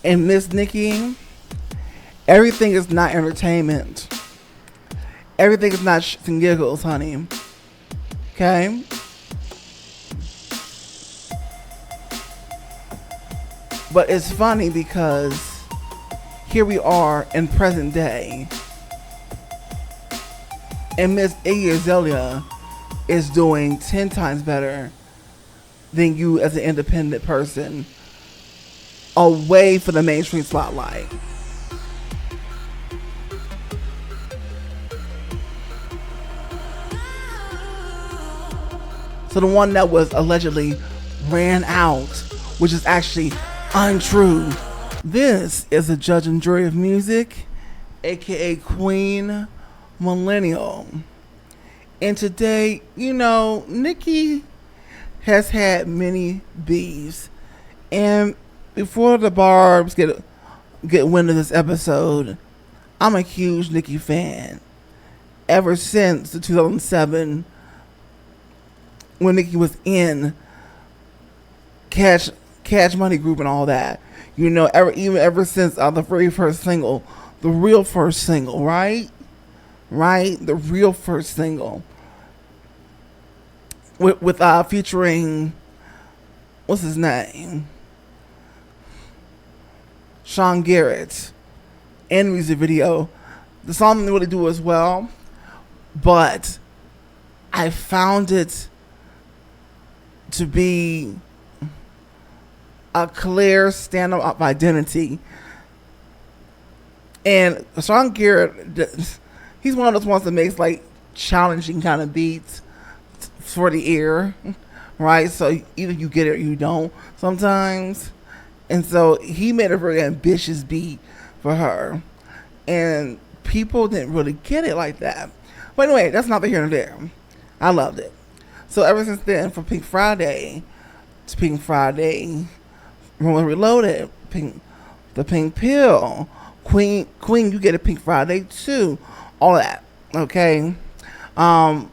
And Miss Nicki, everything is not entertainment. Everything is not shits and giggles, honey. Okay? But it's funny because here we are in present day, and Miss Iggy Azalea is doing 10 times better than you as an independent person away from the mainstream spotlight. So the one that was allegedly ran out, which is actually untrue. This is a judge and jury of music, aka Queen Millennial. And today, Nicki has had many beefs. And before the Barbs get wind of this episode, I'm a huge Nicki fan. Ever since the 2007, when Nicki was in Cash Money Group and all that, ever since the very first single, the real first single, right, the real first single, with featuring what's his name, Sean Garrett, and music video. The song didn't really do as well, but I found it to be a clear stand-up identity. And Sean Garrett, he's one of those ones that makes like challenging kind of beats for the ear, right? So either you get it or you don't sometimes. And so he made a very ambitious beat for her, and people didn't really get it like that. But anyway, that's not the here nor there. I loved it. So ever since then, from Pink Friday to Pink Friday, Rolling Reloaded, the Pink Pill, Queen, you get a Pink Friday too, all that. Okay, wasn't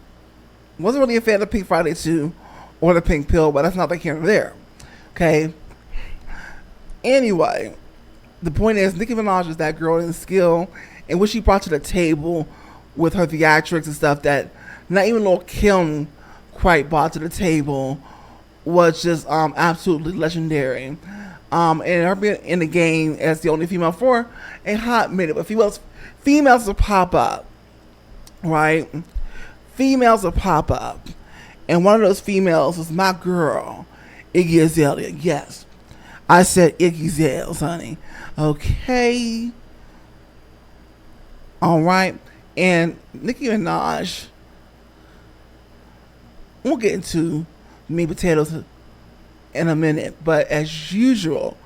really a fan of Pink Friday 2 or the Pink Pill, but that's not the here nor there. Okay. Anyway, the point is, Nicki Minaj is that girl in skill and what she brought to the table with her theatrics and stuff that not even Lil' Kim quite brought to the table was just absolutely legendary. And her being in the game as the only female for a hot minute, but females will pop up, right? Females will pop up, and one of those females was my girl, Iggy Azalea. Yes, I said Iggy Azalea, honey. Okay, all right. And Nicki Minaj, we'll get into meat potatoes in a minute, but as usual,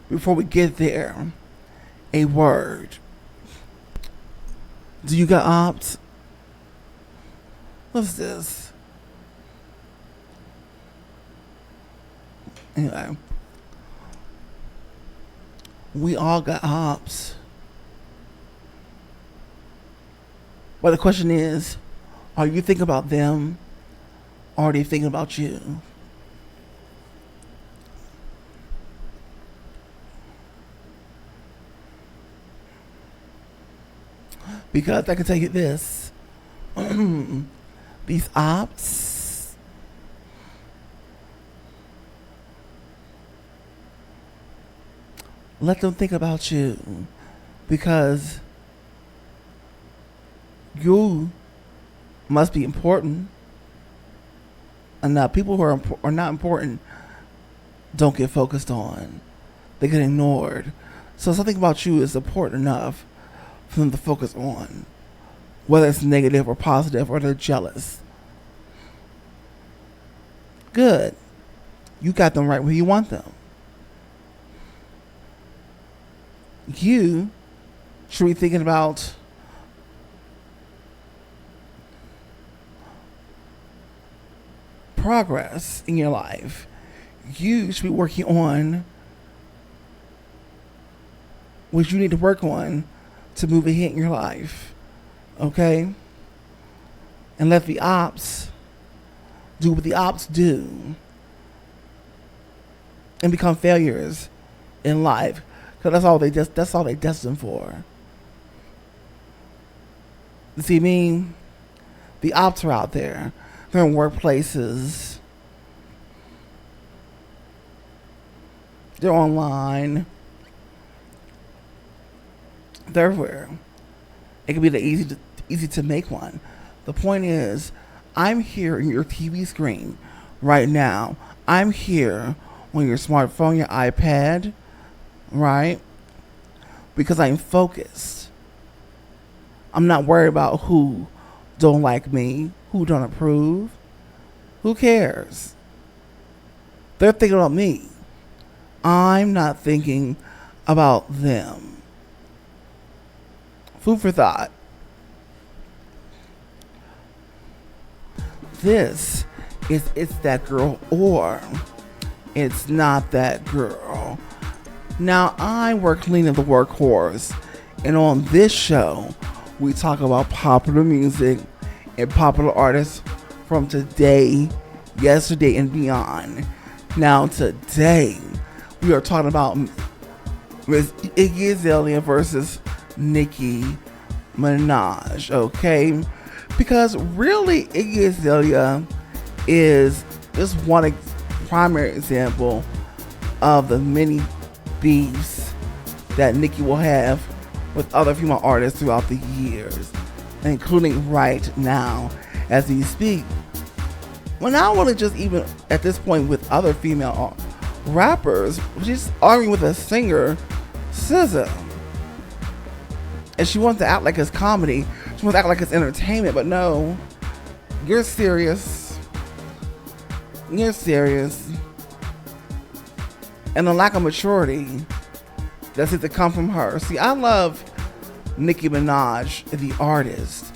before we get there, a word. Do you got ops? What's this? Anyway, we all got ops. But the question is, are you thinking about them, or are they thinking about you? Because I can tell you this, these ops, let them think about you, because you must be important. And now people who are not important don't get focused on. They get ignored. So something about you is important enough for them to focus on, whether it's negative or positive, or they're jealous. Good. You got them right where you want them. You should be thinking about progress in your life. You should be working on what you need to work on to move ahead in your life. Okay? And let the ops do what the ops do and become failures in life. because that's all they destined for. You see me? The ops are out there. They're in workplaces. They're online. They're everywhere. It can be easy to make one. The point is, I'm here in your TV screen right now. I'm here on your smartphone, your iPad, right? Because I'm focused. I'm not worried about who don't like me, who don't approve. Who cares? They're thinking about me. I'm not thinking about them. Food for thought. This is It's That Girl or It's Not That Girl. Now, I work clean at the workhorse, and on this show, we talk about popular music and popular artists from today, yesterday, and beyond. Now, today, we are talking about Miss Iggy Azalea versus Nicki Minaj, okay? Because really, Iggy Azalea is just one primary example of the many beefs that Nicki will have with other female artists throughout the years, including right now as we speak. Well, not only just even at this point with other female rappers, she's arguing with a singer, SZA. And she wants to act like it's comedy. She wants to act like it's entertainment, but no, you're serious. You're serious. And the lack of maturity that's it to come from her. See, I love Nicki Minaj, the artist.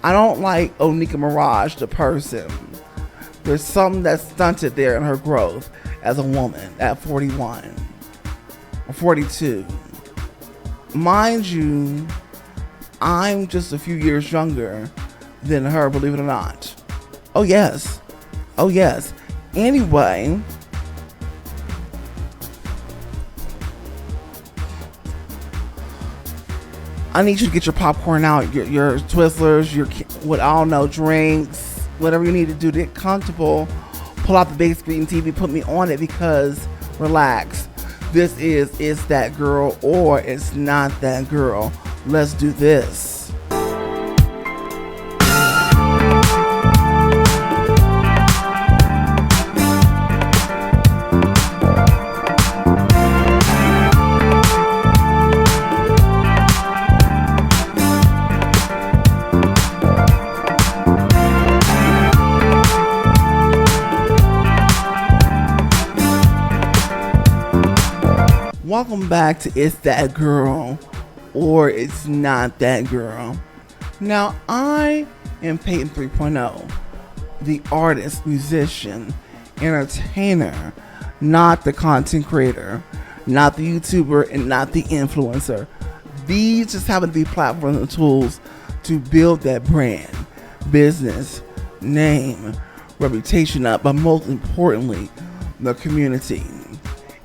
I don't like Nicki Minaj, the person. There's something that's stunted there in her growth as a woman at 41 or 42. Mind you, I'm just a few years younger than her, believe it or not. Oh yes. Oh yes. Anyway, I need you to get your popcorn out, your Twizzlers, your what I don't know, drinks, whatever you need to do to get comfortable. Pull out the big screen TV, put me on it, because relax. This is It's That Girl or It's Not That Girl. Let's do this. Welcome back to It's That Girl or It's Not That Girl. Now, I am Peyton 3.0, the artist, musician, entertainer, not the content creator, not the YouTuber, and not the influencer. These just happen to be platforms and tools to build that brand, business, name, reputation up, but most importantly, the community.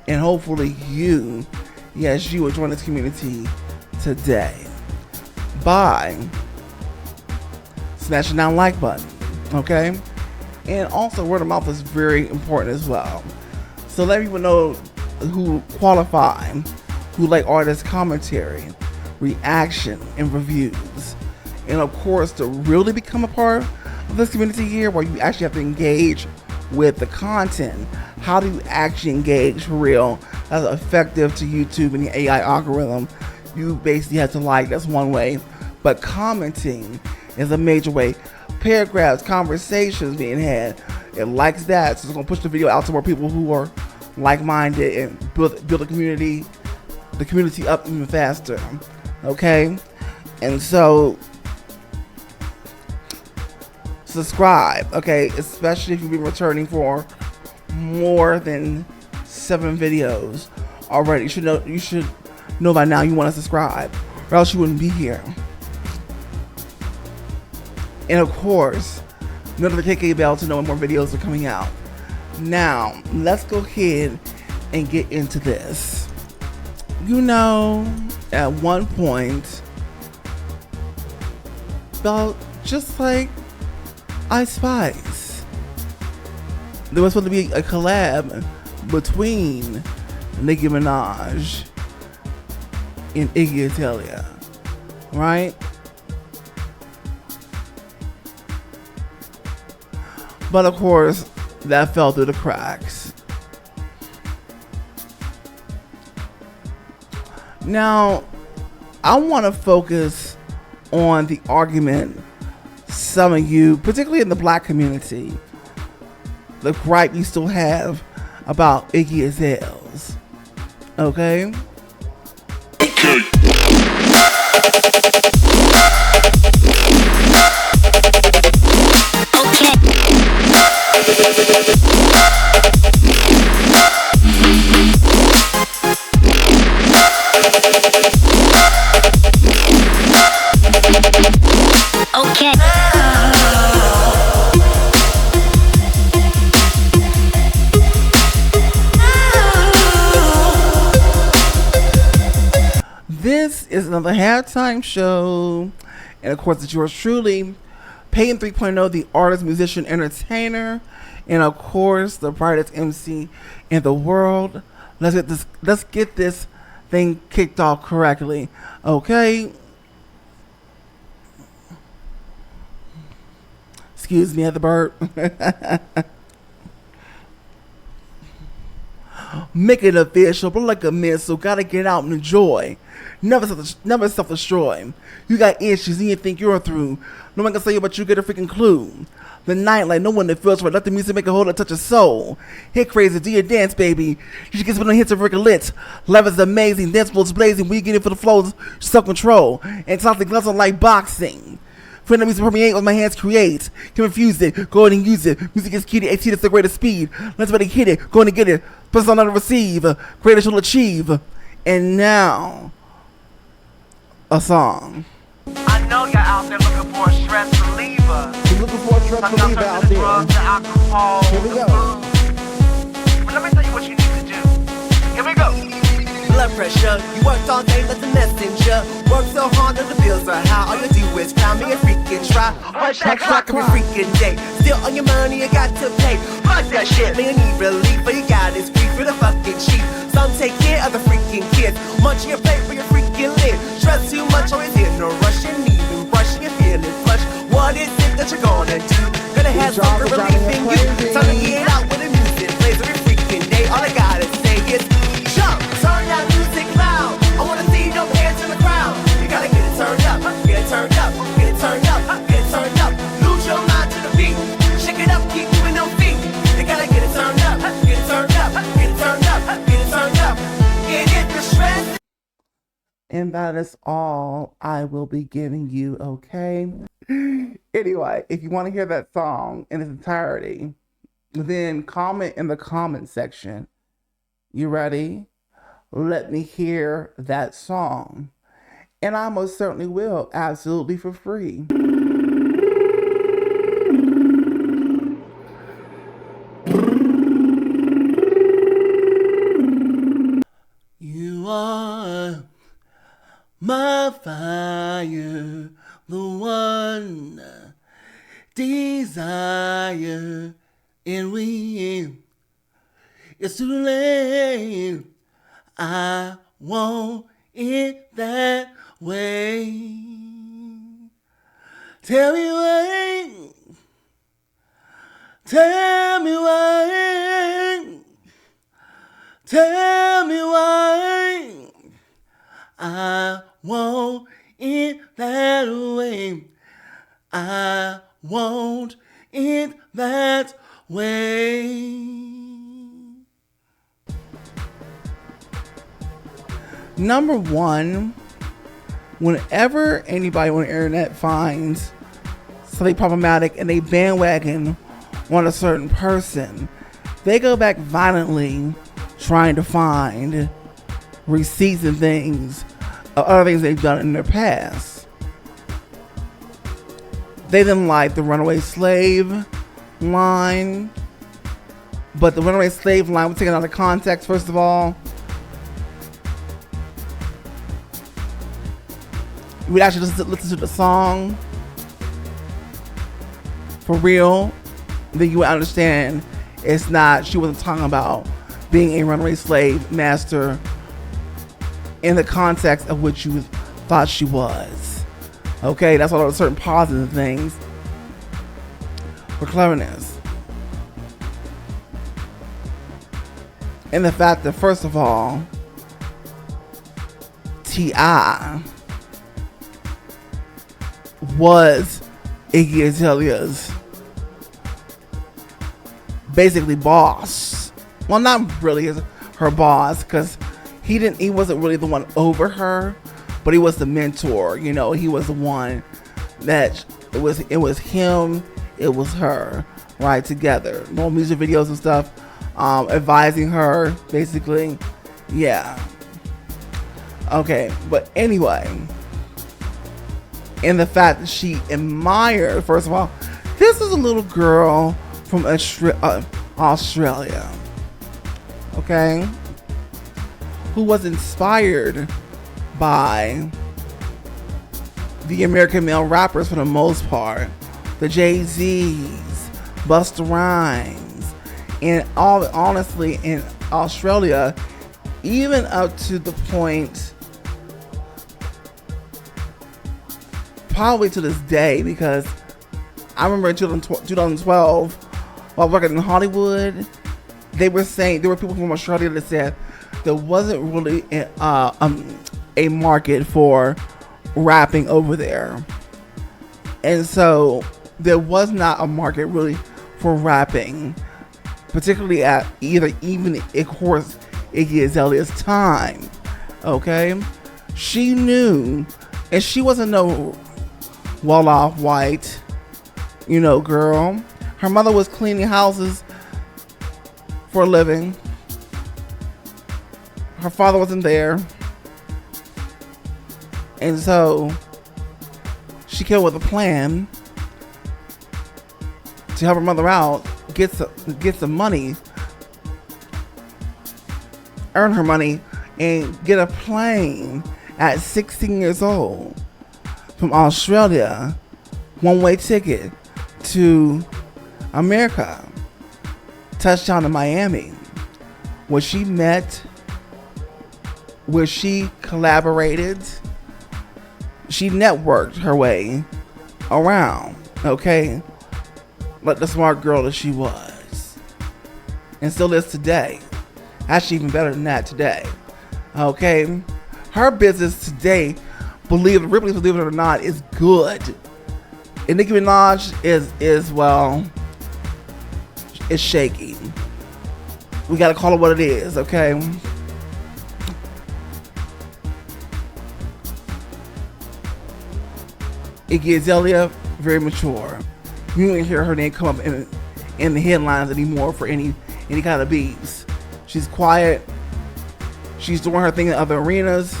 And hopefully you will join this community today by smashing that like button, okay? And also word of mouth is very important as well. So let people know who qualify, who like artist commentary, reaction, and reviews. And of course, to really become a part of this community here, where you actually have to engage with the content. How do you actually engage for real? That's effective to YouTube and the AI algorithm. You basically have to like, that's one way. But commenting is a major way. Paragraphs, conversations being had, it likes that. So it's going to push the video out to more people who are like-minded and build the community up even faster. Okay? And so subscribe, okay? Especially if you've been returning for more than 7 videos already. You should know by now you want to subscribe, or else you wouldn't be here. And of course, notification bell to know when more videos are coming out. Now, let's go ahead and get into this. You know, at one point, felt just like Ice Spice. There was supposed to be a collab between Nicki Minaj and Iggy Azalea, right? But of course, that fell through the cracks. Now, I want to focus on the argument some of you, particularly in the black community, the gripe you still have about Iggy Azalea's. Okay? Okay. This is another halftime show, and of course it's yours truly, Peyton 3.0, the artist, musician, entertainer, and of course the brightest MC in the world. Let's get this thing kicked off correctly, okay? Excuse me, at the burp. Make it official, but like a missile, gotta get out and enjoy. Never self-destroy. You got issues and you think you're through. No one can say but you get a freaking clue. The night like no one that feels right. Let the music make a hold and touch a soul. Hit crazy, do your dance, baby. You should get some hits of Rick lit. Love is amazing, dance floors blazing. When you get in for the flows, self-control. And something gloves on like boxing. Friend of music permeate with my hands create. Can refuse it, go ahead and use it. Music is key to AT, that's the greatest speed. Let's better hit it, go ahead and get it. Press on to receive, greatest you'll achieve. And now, a song. I know you're out there looking for a stress reliever. You're looking for a stress reliever out there. Drugs, the alcohol, here we go. But let me tell you what you need to do. Here we go. Blood pressure, you worked all day like the messenger. Worked so hard that the bills are high. All you do is cry me a freaking try. Punch that clock every freaking day. Still on your money, you got to pay. Fuck that shit, man, you need relief. But you got is free for the fucking cheap. Some take care of the freaking kids. Munching your plate for your freaking lid. Stress too much, always in a rush. And even brushing, you're feeling flush. What is it that you're gonna do? Gonna have some relief in you. Time to get out with the music plays every freaking day. All I gotta say is jump, turn that music loud. I wanna see no hands in the crowd. You gotta get it turned up, get it turned up, get it turned up, get it turned up. Lose your mind to the beat. Shake it up, keep moving your feet. You gotta get it turned up, get it turned up, get it turned up, get it turned up. Get the stress. And that is all I will be giving you, okay? Anyway, if you want to hear that song in its entirety, then comment in the comment section. You ready? Let me hear that song. And I most certainly will, absolutely for free. You are my fire, the one desire, and it's too late. I want it that way. Tell me why. Tell me why. Tell me why. I want it that way. I want it that way. Number one, whenever anybody on the internet finds something problematic and they bandwagon on a certain person, they go back violently trying to find receipts and things of other things they've done in their past. They didn't like the runaway slave line, but the runaway slave line was taken out of context, first of all. you would actually listen to the song for real, then you would understand she wasn't talking about being a runaway slave master in the context of which you thought she was. Okay, that's all certain positive things for cleverness. And the fact that, first of all, T.I. was Iggy Azalea's basically boss. Well, not really her boss, because he wasn't really the one over her, but he was the mentor. You know, he was the one that it was him, it was her, right, together. More music videos and stuff, advising her, basically. Yeah. Okay, but anyway, and the fact that she admired, first of all, this is a little girl from Australia, okay, who was inspired by the American male rappers for the most part, the Jay-Z's, Busta Rhymes, and all honestly in Australia, even up to the point, probably to this day, because I remember in 2012, while working in Hollywood, they were saying there were people from Australia that said there wasn't really a market for rapping over there, and so there was not a market really for rapping, particularly at even of course Iggy Azalea's time. Okay, she knew, and she wasn't no well-off white, girl. Her mother was cleaning houses for a living. Her father wasn't there. And so she came with a plan to help her mother out, get some money, earn her money, and get a plane at 16 years old from Australia, one-way ticket to America, touchdown to Miami, where she met, where she collaborated, she networked her way around, okay, like the smart girl that she was, and still is today. Actually, even better than that today, okay. Her business today, Ripley's, believe it or not, is good. And Nicki Minaj is well, it's shaky. We gotta call it what it is, okay? Iggy Azalea, very mature. You don't hear her name come up in the headlines anymore for any kind of beefs. She's quiet. She's doing her thing in other arenas.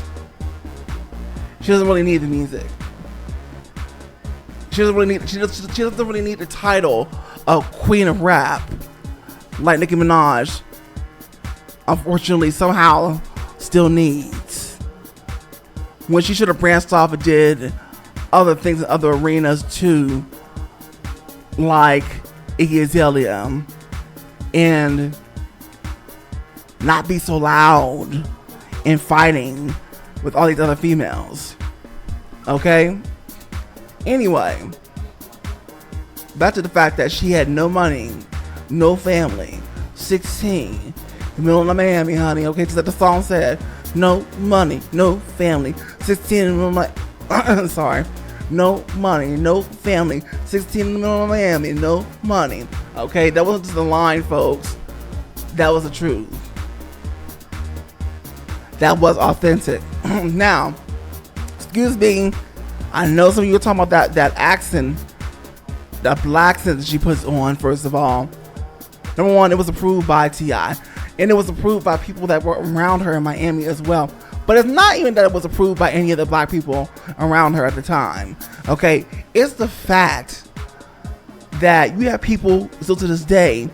She doesn't really need the music. She doesn't really need the title of Queen of Rap like Nicki Minaj, unfortunately, somehow still needs. When she should have branched off and did other things in other arenas too, like Iggy Azalea, and not be so loud and fighting with all these other females. Okay? Anyway, back to the fact that she had no money, no family, 16, the middle of Miami, honey. Okay, just like the song said, no money, no family, 16 in the middle of sorry, no money, no family, 16 in the middle of Miami, no money. Okay, that wasn't just a line, folks. That was the truth. That was authentic. Now, excuse me, I know some of you are talking about that accent, that black accent that she puts on, first of all. Number one, it was approved by T.I. And it was approved by people that were around her in Miami as well. But it's not even that it was approved by any of the black people around her at the time. Okay? It's the fact that you have people still to this day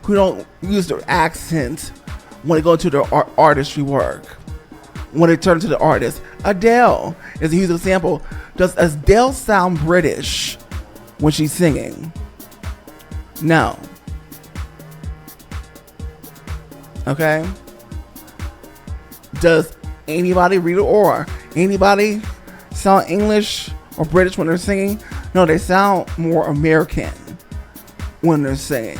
who don't use their accent when they go into their artistry work. when they turn to the artist. Adele is a huge example. Does Adele sound British when she's singing? No. Okay. Does anybody read it or anybody sound English or British when they're singing? No, they sound more American when they're singing.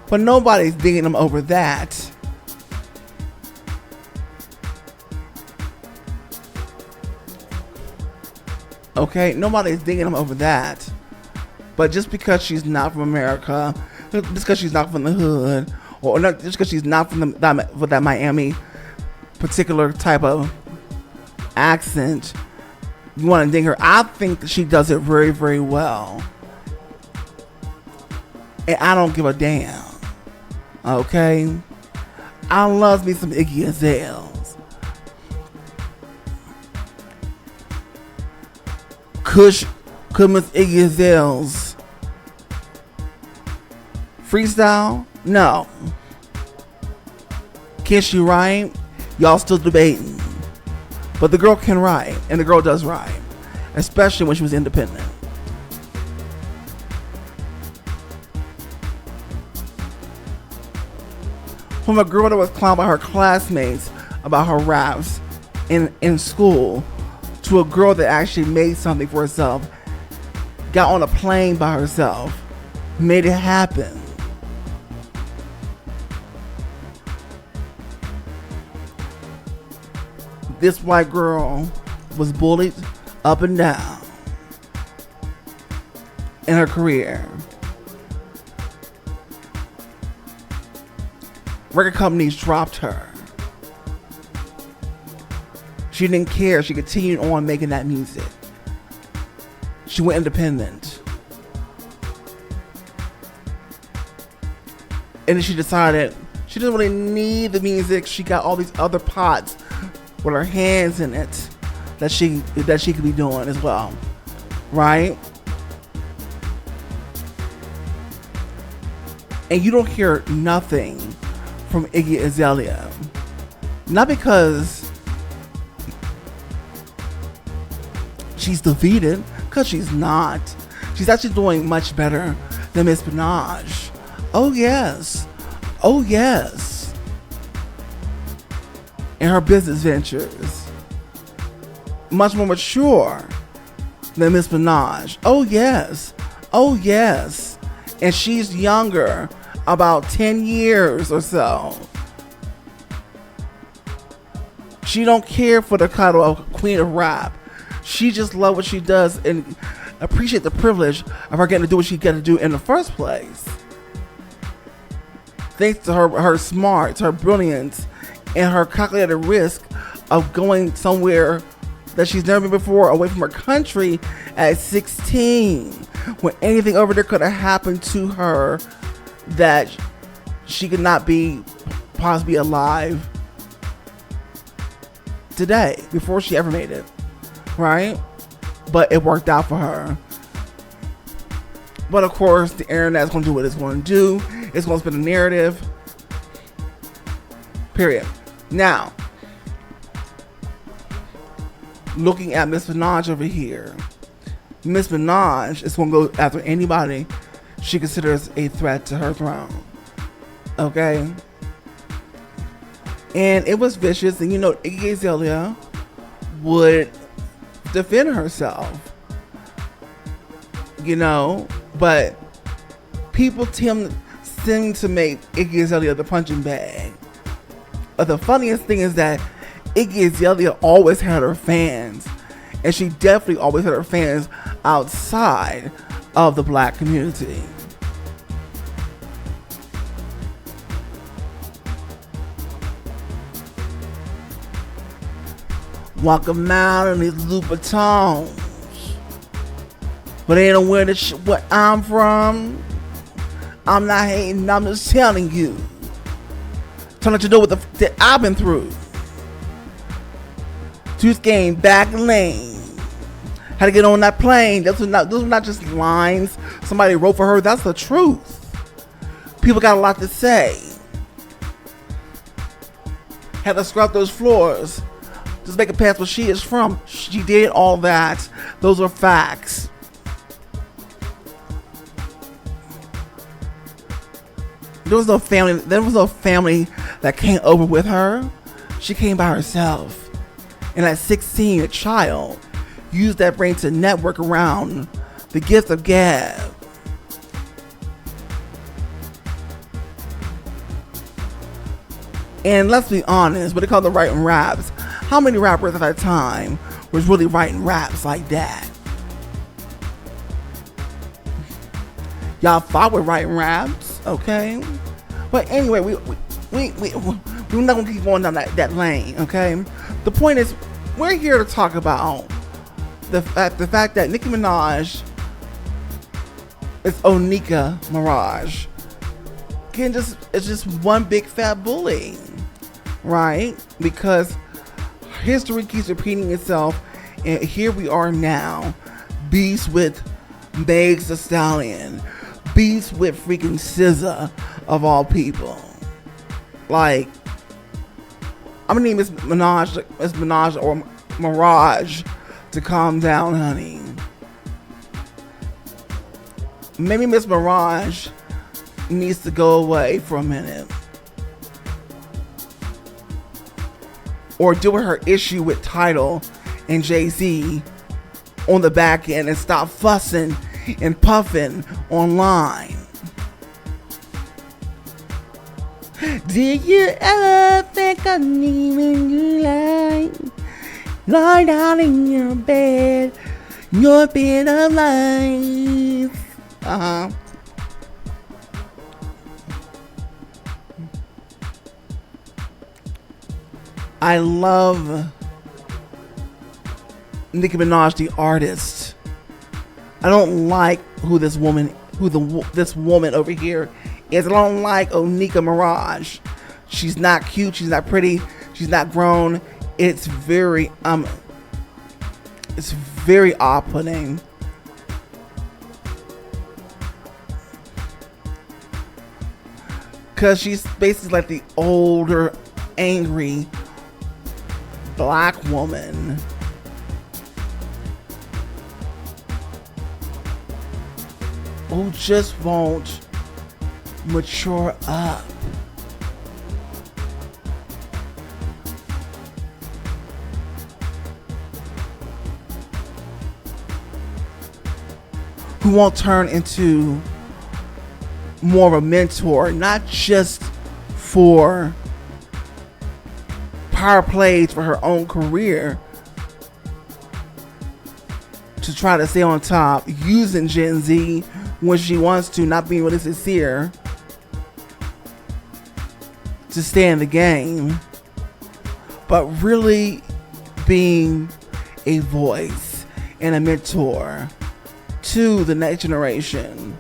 But nobody's digging them over that. Okay, nobody's digging them over that. But just because she's not from America, just because she's not from the hood, or not, just because she's not from that Miami particular type of accent, you want to ding her. I think that she does it very, very well. And I don't give a damn. Okay? I love me some Iggy Azalea. Could Miss Iggy Azalea's freestyle? No. Can she write? Y'all still debating. But the girl can write, and the girl does write, especially when she was independent. From a girl that was clowned by her classmates about her raps in school, to a girl that actually made something for herself, got on a plane by herself, made it happen. This white girl was bullied up and down in her career. Record companies dropped her. She didn't care. She continued on making that music. She went independent. And then she decided she didn't really need the music. She got all these other pots with her hands in it that she could be doing as well. Right? And you don't hear nothing from Iggy Azalea. Not because she's defeated, because she's not. She's actually doing much better than Miss Minaj. Oh yes. Oh yes. In her business ventures. Much more mature than Miss Minaj. Oh yes. Oh yes. And she's younger, about 10 years or so. She don't care for the title of Queen of Rap. She just loves what she does and appreciate the privilege of her getting to do what she got to do in the first place. Thanks to her smarts, her brilliance, and her calculated risk of going somewhere that she's never been before, away from her country at 16, when anything over there could have happened to her that she could not be possibly alive today, before she ever made it. Right? But it worked out for her. But of course, the internet's going to do what it's going to do. It's going to spin a narrative. Period. Now, looking at Miss Minaj over here. Miss Minaj is going to go after anybody she considers a threat to her throne. Okay? And it was vicious. And you know, Iggy Azalea would defend herself, you know, but people seem to make Iggy Azalea the punching bag. But the funniest thing is that Iggy Azalea always had her fans, and she definitely always had her fans outside of the black community. Walk out in these Louboutins, but they don't wear what I'm from. I'm not hating, I'm just telling you. Telling you to know what that I've been through. Tooth game, back lane. How to get on that plane. Those are not just lines somebody wrote for her. That's the truth. People got a lot to say. Had to scrub those floors just make it past where she is from. She did all that. Those are facts. There was no family. There was no family that came over with her. She came by herself. And at 16, a child used that brain to network around the gift of gab. And let's be honest, when it comes to writing raps, how many rappers at that time was really writing raps like that? Y'all fought with writing raps, okay? But anyway, we're not gonna keep going down that lane, okay? The point is, we're here to talk about the fact that Nicki Minaj is Onika Mirage. Again, it's just one big fat bully, right? Because history keeps repeating itself, and here we are now, beast with Meg Thee Stallion, beast with freaking SZA of all people. Like, I'm gonna need Miss Minaj or Mirage to calm down, honey. Maybe Miss Mirage needs to go away for a minute, or deal with her issue with Tidal and Jay-Z on the back end and stop fussing and puffing online. Did you ever think of me when you lie down in your bed of lies? I love Nicki Minaj, the artist. I don't like this woman over here is. I don't like Onika Mirage. She's not cute. She's not pretty. She's not grown. It's very off-putting. Cause she's basically like the older, angry black woman who just won't mature up. Who won't turn into more of a mentor, not just for power plays for her own career, to try to stay on top, using Gen Z when she wants to, not being really sincere to stay in the game, but really being a voice and a mentor to the next generation.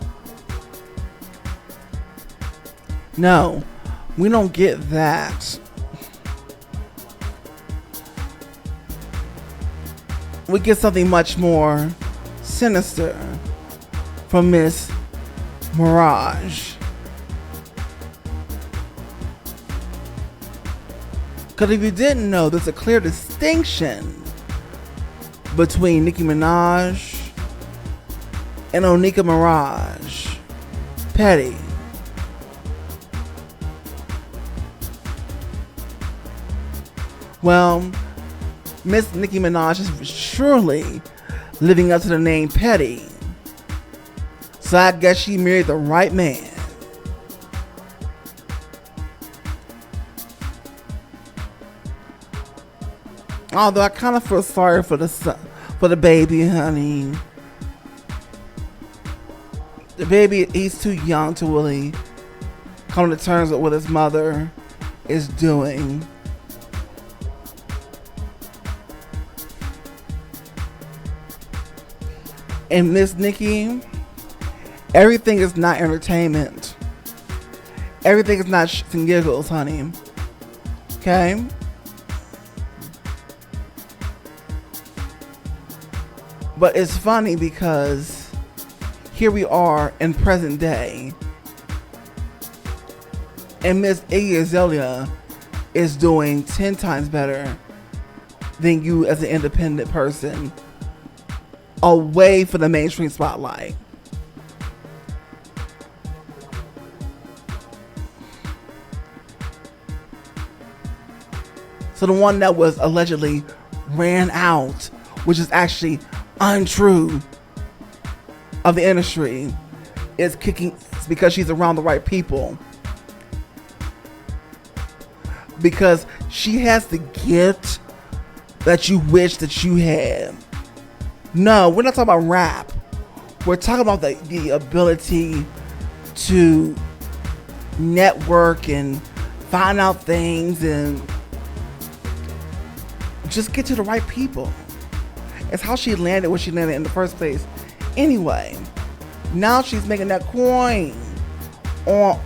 No, we don't get that. We get something much more sinister from Miss Mirage. Because if you didn't know, there's a clear distinction between Nicki Minaj and Onika Mirage. Petty. Well, Miss Nicki Minaj is surely living up to the name Petty. So I guess she married the right man. Although I kind of feel sorry for the baby, honey. The baby, he's too young to really come to terms with what his mother is doing. And Miss Nicki, everything is not entertainment. Everything is not shits and giggles, honey. Okay? But it's funny because here we are in present day, and Miss Iggy Azalea is doing 10 times better than you as an independent person away from the mainstream spotlight. So the one that was allegedly ran out, which is actually untrue, of the industry, is kicking because she's around the right people. Because she has the gift that you wish that you had. No, we're not talking about rap. We're talking about the ability to network and find out things and just get to the right people. It's how she landed where she landed in the first place. Anyway, now she's making that coin on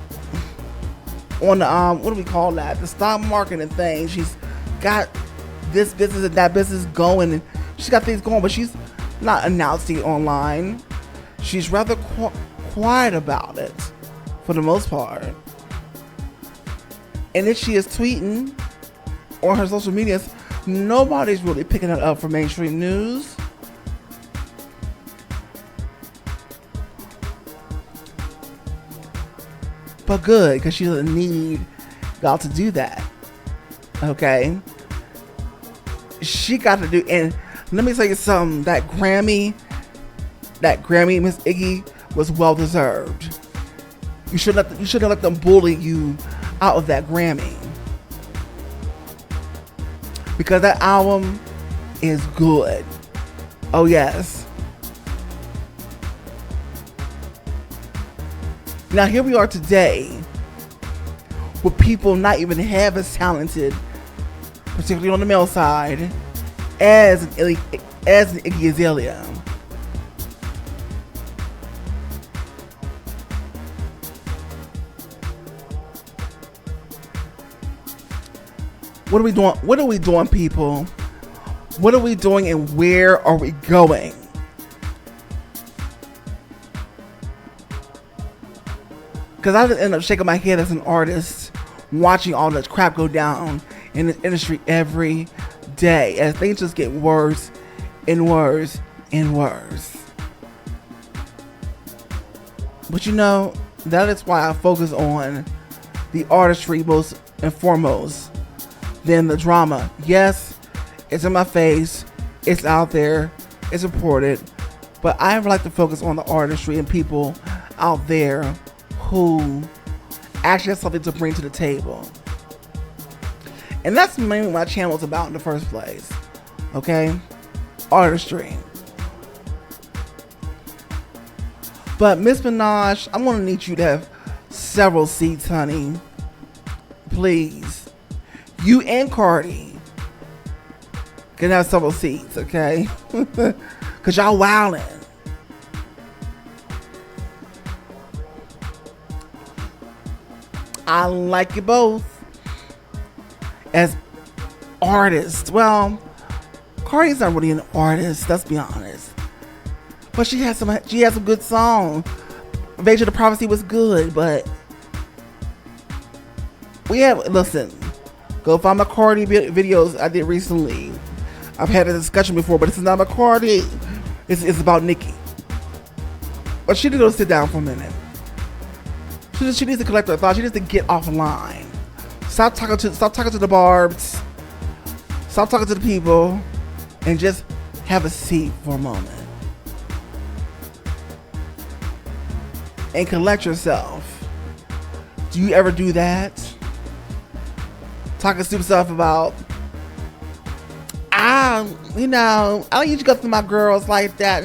the what do we call that? The stock market and things. She's got this business and that business going, and she's got things going, but she's not announcing it online. She's rather quiet about it for the most part. And if she is tweeting on her social medias, nobody's really picking it up for mainstream news. But good, because she doesn't need y'all to do that. Okay? She got to do, and let me tell you something, that Grammy, Miss Iggy, was well deserved. You shouldn't let them bully you out of that Grammy. Because that album is good. Oh yes. Now here we are today with people not even half as talented, particularly on the male side, as an Iggy Azalea. What are we doing? What are we doing, people? What are we doing and where are we going? Because I just end up shaking my head as an artist watching all this crap go down in this industry every day as things just get worse and worse and worse. But you know, that is why I focus on the artistry most and foremost than the drama. Yes, it's in my face, it's out there, it's reported, but I like to focus on the artistry and people out there who actually have something to bring to the table. And that's mainly what my channel is about in the first place. Okay? Artistry. But Miss Minaj, I'm gonna need you to have several seats, honey. Please. You and Cardi can have several seats, okay? Cause y'all wildin'. I like you both as artists. Well, Cardi's not really an artist, let's be honest. But she has some good songs. Invasion of Prophecy was good, but listen, go find my Cardi videos I did recently. I've had a discussion before, but this is not about Cardi. It's about Nicki. But she needs to sit down for a minute. She needs to collect her thoughts. She needs to get offline. Stop talking to the barbs. Stop talking to the people, and just have a seat for a moment and collect yourself. Do you ever do that? Talking stupid stuff about, I don't usually go through my girls like that.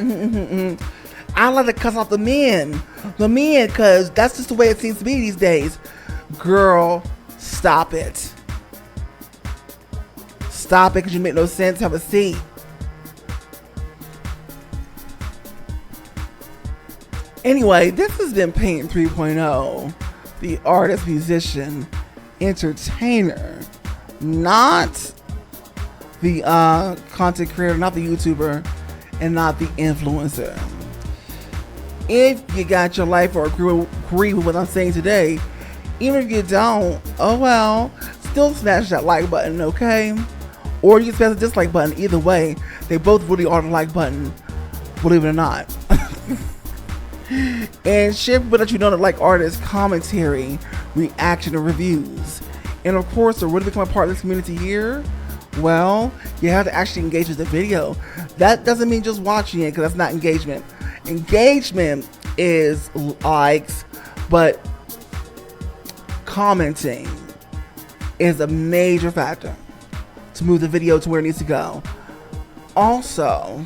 I like to cuss off the men, because that's just the way it seems to be these days. Girl, stop it. Stop it, because you make no sense. Have a seat. Anyway, this has been Paint 3.0, the artist, musician, entertainer, not the content creator, not the YouTuber, and not the influencer. If you got your life or agree with what I'm saying today, even if you don't, oh well, still smash that like button, okay? or you can press the dislike button. Either way, they both really are the like button, believe it or not. And share people that you know that like artists, commentary, reaction, and reviews. And of course, to really become a part of this community here, well, you have to actually engage with the video. That doesn't mean just watching it, because that's not engagement. Engagement is likes, but commenting is a major factor to move the video to where it needs to go. Also,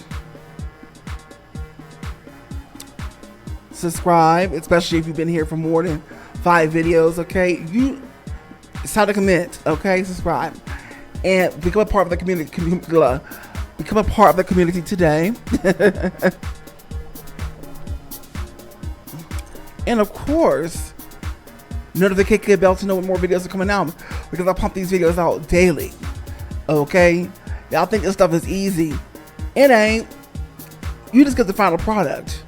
subscribe, especially if you've been here for more than 5 videos, okay? It's time to commit, okay? Subscribe. And become a part of the community. Become a part of the community today. And of course, notification bell to know when more videos are coming out, because I pump these videos out daily. Okay? Y'all think this stuff is easy. It ain't. You just get the final product,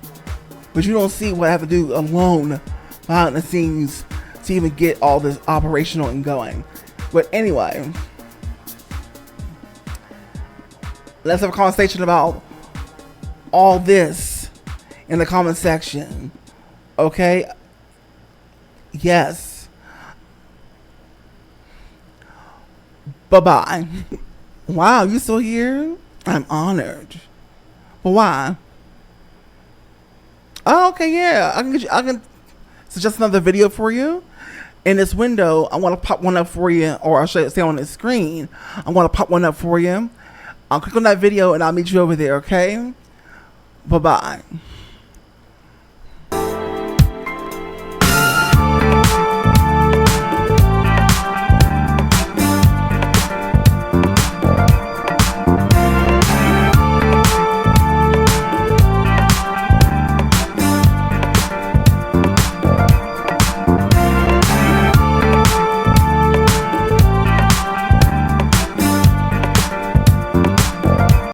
but you don't see what I have to do alone behind the scenes to even get all this operational and going. But anyway, let's have a conversation about all this in the comment section. Okay? Yes. Bye-bye. Wow, you still here? I'm honored. But why? Oh, okay, yeah. I can suggest another video for you. In this window, I want to pop one up for you, or I'll show you, say on the screen. I want to pop one up for you. I'll click on that video and I'll meet you over there, okay? Bye-bye.